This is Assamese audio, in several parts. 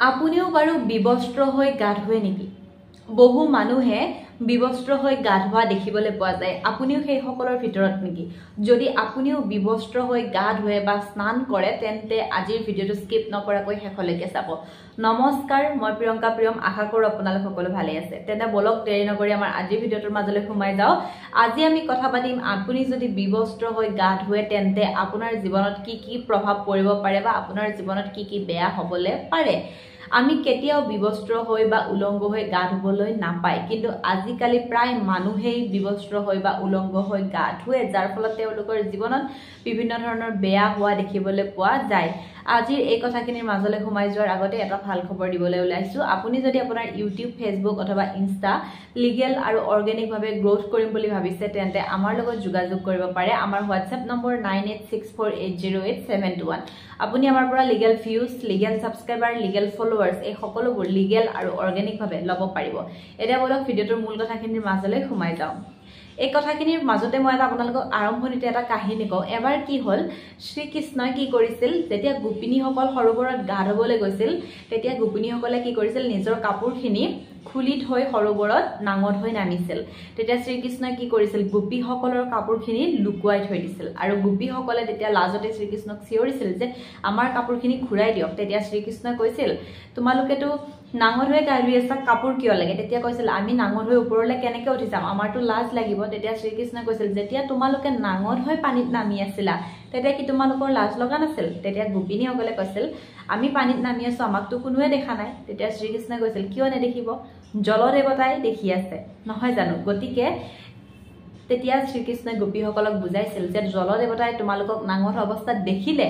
আপুনিও বাৰু বিবস্ত্ৰ হৈ গা ধুৱে নেকি? বহু মানুহে বিবস্ত্ৰ হৈ গা ধোৱা দেখিবলৈ পোৱা যায়। আপুনিও সেই সকলৰ ভিতৰত নেকি? যদি আপুনিও বিবস্ত্ৰ হৈ গা ধুৱে বা স্নান কৰে তেন্তে আজিৰ ভিডিঅটো স্কিপ নকৰাকৈ শেষলৈকে চাব। নমস্কাৰ, মই প্ৰিয়ংকা প্ৰিয়ম, আশা কৰোঁ আপোনালোক সকলো ভালে আছে। তেন্তে বলক দেৰি নকৰি আমাৰ আজিৰ ভিডিঅটোৰ মাজলৈ সোমাই যাওঁ। আজি আমি কথা পাতিম আপুনি যদি বিবস্ত্ৰ হৈ গা ধুৱে তেন্তে আপোনাৰ জীৱনত কি কি প্ৰভাৱ পৰিব পাৰে বা আপোনাৰ জীৱনত কি কি বেয়া হ'বলৈ পাৰে। আমি কেতিয়াও বিবস্ত্ৰ হৈ বা উলংগ হৈ গা ধুবলৈ নাপায়, কিন্তু আজিকালি প্ৰায় মানুহেই বিবস্ত্ৰ হৈ বা উলংগ হৈ গা ধুৱে, যাৰ ফলত তেওঁলোকৰ জীৱনত বিভিন্ন ধৰণৰ বেয়া হোৱা দেখিবলৈ পোৱা যায়। আজিৰ এই কথাখিনিৰ মাজলৈ সোমাই যোৱাৰ আগতে এটা ভাল খবৰ দিবলৈ ওলাইছোঁ। আপুনি যদি আপোনাৰ ইউটিউব, ফেচবুক অথবা ইনষ্টা লিগেল আৰু অৰ্গেনিকভাৱে গ্ৰোথ কৰিম বুলি ভাবিছে তেন্তে আমাৰ লগত যোগাযোগ কৰিব পাৰে। আমাৰ হোৱাটছএপ নম্বৰ 9864808721। আপুনি আমাৰ পৰা legal views, legal subscriber, legal followers এই সকলোবোৰ লিগেল আৰু অৰ্গেনিকভাৱে ল'ব পাৰিব। এতিয়া বলক ভিডিঅ'টোৰ মূল কথাখিনিৰ মাজলৈ সোমাই যাওঁ। এই কথাখিনিৰ মাজতে মই আপোনালোকক আৰম্ভণিতে এটা কাহিনী কওঁ। এবাৰ কি হ'ল, শ্ৰীকৃষ্ণই কি কৰিছিল, যেতিয়া গোপিনীসকল সৰোবৰত গা ধুবলৈ গৈছিল তেতিয়া গোপিনীসকলে কি কৰিছিল, নিজৰ কাপোৰখিনি খুলি থৈ সৰোবৰত নাঙত হৈ নামিছিল। তেতিয়া শ্ৰীকৃষ্ণই কি কৰিছিল, গোপীসকলৰ কাপোৰখিনি লুকুৱাই থৈ দিছিল আৰু গোপীসকলে তেতিয়া লাজতে শ্ৰীকৃষ্ণক চিঞৰিছিল যে আমাৰ কাপোৰখিনি ঘূৰাই দিয়ক। তেতিয়া শ্ৰীকৃষ্ণই কৈছিল, তোমালোকেতো নাঙত হৈ গা ধুই আছা, কাপোৰ কিয় লাগে? তেতিয়া কৈছিল, আমি নাঙত হৈ ওপৰলৈ কেনেকৈ উঠি যাম, আমাৰতো লাজ লাগিব। তেতিয়া শ্ৰীকৃষ্ণই কৈছিল, যেতিয়া তোমালোকে নাঙত হৈ পানীত নামি আছিলা তেতিয়া কি তোমালোকৰ লাজ লগা নাছিল? তেতিয়া গোপিনীসকলে কৈছিল, আমি পানীত নামি আছো, আমাকতো কোনোৱে দেখা নাই। তেতিয়া শ্ৰীকৃষ্ণই কৈছিল, কিয় নেদেখিব, জলদেৱতাই দেখি আছে নহয় জানো? গতিকে তেতিয়া শ্ৰীকৃষ্ণই গোপীসকলক বুজাইছিল যে জলদেৱতাই তোমালোকক নাঙত অৱস্থাত দেখিলে,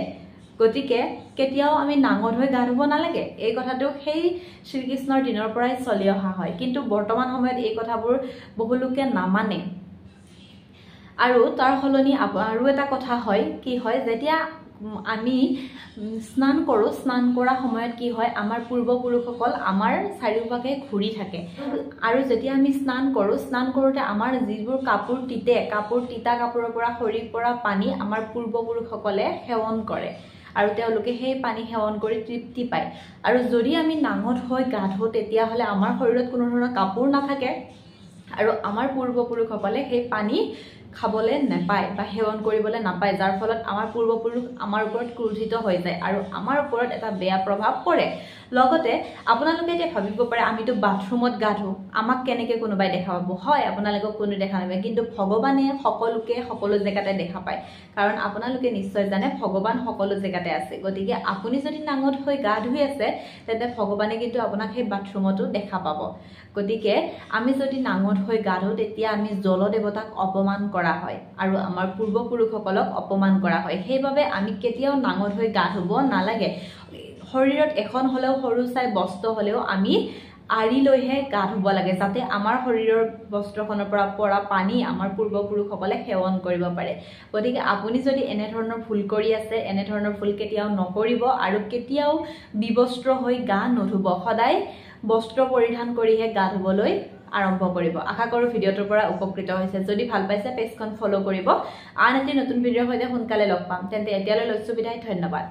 গতিকে কেতিয়াও আমি নাঙত হৈ গা ধুব নালাগে। এই কথাটো সেই শ্ৰীকৃষ্ণৰ দিনৰ পৰাই চলি অহা হয়, কিন্তু বৰ্তমান সময়ত এই কথাবোৰ বহু লোকে নামানে। আৰু তাৰ সলনি আৰু এটা কথা হয়, কি হয়, যেতিয়া আমি স্নান কৰোঁ, স্নান কৰা সময়ত কি হয়, আমাৰ পূৰ্বপুৰুষসকল আমাৰ চাৰিওফাকে ঘূৰি থাকে। আৰু যেতিয়া আমি স্নান কৰোঁ, স্নান কৰোঁতে আমাৰ যিবোৰ কাপোৰ তিতা কাপোৰৰ পৰা সৰি পৰা পানী আমাৰ পূৰ্বপুৰুষসকলে সেৱন কৰে আৰু তেওঁলোকে সেই পানী সেৱন কৰি তৃপ্তি পায়। আৰু যদি আমি নাঙত হৈ গা ধুওঁ তেতিয়াহ'লে আমাৰ শৰীৰত কোনো ধৰণৰ কাপোৰ নাথাকে আৰু আমাৰ পূৰ্বপুৰুষসকলে সেই পানী খাবলৈ নাপায় বা সেৱন কৰিবলৈ নাপায়, যাৰ ফলত আমাৰ পূৰ্বপুৰুষ আমাৰ ওপৰত ক্ৰোধিত হৈ যায় আৰু আমাৰ ওপৰত এটা বেয়া প্ৰভাৱ পৰে। লগতে আপোনালোকে এতিয়া ভাবিব পাৰে, আমিতো বাথৰুমত গা ধুওঁ, আমাক কেনেকৈ কোনোবাই দেখা পাব? হয়, আপোনালোকক কোনো দেখা নাপায়, কিন্তু ভগৱানে সকলোকে সকলো জেগাতে দেখা পায়, কাৰণ আপোনালোকে নিশ্চয় জানে ভগৱান সকলো জেগাতে আছে। গতিকে আপুনি যদি নাঙত হৈ গা ধুই আছে তেন্তে ভগৱানে কিন্তু আপোনাক সেই বাথৰুমতো দেখা পাব। গতিকে আমি যদি নাঙত হৈ গা ধুওঁ তেতিয়া আমি জলদেৱতাক অপমান কৰা হয় আৰু আমাৰ পূৰ্বপুৰুষসকলক অপমান কৰা হয়। সেইবাবে আমি কেতিয়াও নাঙত হৈ গা ধুব নালাগে। শৰীৰত এখন হ'লেও সৰু চাই বস্ত্ৰ হ'লেও আমি আঁৰি লৈহে গা ধুব লাগে, যাতে আমাৰ শৰীৰৰ বস্ত্ৰখনৰ পৰা পৰা পানী আমাৰ পূৰ্বপুৰুষসকলে সেৱন কৰিব পাৰে। গতিকে আপুনি যদি এনেধৰণৰ ভুল কৰি আছে, এনেধৰণৰ ভুল কেতিয়াও নকৰিব আৰু কেতিয়াও বিবস্ত্ৰ হৈ গা নুধুব। সদায় বস্ত্ৰ পৰিধান কৰিহে গা ধুবলৈ আৰম্ভ কৰিব। আশা কৰোঁ ভিডিঅ'টোৰ পৰা উপকৃত হৈছে। যদি ভাল পাইছে পেজখন ফ'ল' কৰিব। আন এটি নতুন ভিডিঅ'ৰ সৈতে সোনকালে লগ পাম। তেন্তে এতিয়ালৈ লৈছোঁ বিদায়, ধন্যবাদ।